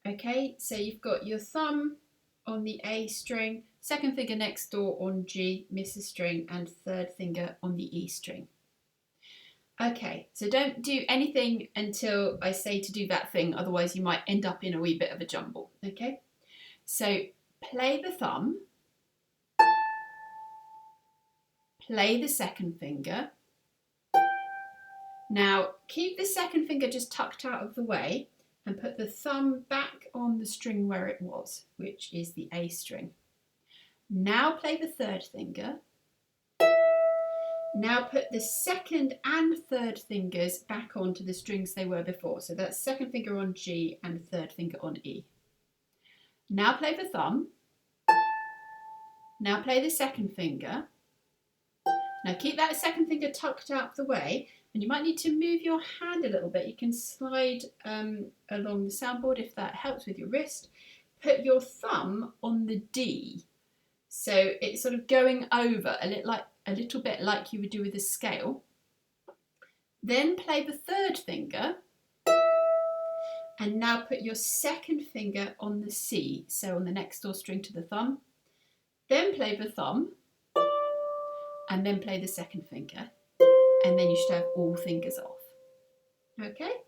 Okay, so you've got your thumb on the A string, second finger next door on G, miss a string, and third finger on the E string. Okay, so don't do anything until I say to do that thing, otherwise you might end up in a wee bit of a jumble, okay? So play the thumb, play the second finger. Now keep the second finger just tucked out of the way and put the thumb back on the string where it was, which is the A string. Now play the third finger. Now put the second and third fingers back onto the strings they were before. So that's second finger on G and third finger on E. Now play the thumb. Now play the second finger. Now keep that second finger tucked out of the way, and you might need to move your hand a little bit. You can slide along the soundboard if that helps with your wrist. Put your thumb on the D. So it's sort of going over a little bit like you would do with a scale. Then play the third finger, and now put your second finger on the C, so on the next door string to the thumb. Then play the thumb, and then play the second finger, and then you should have all fingers off. Okay?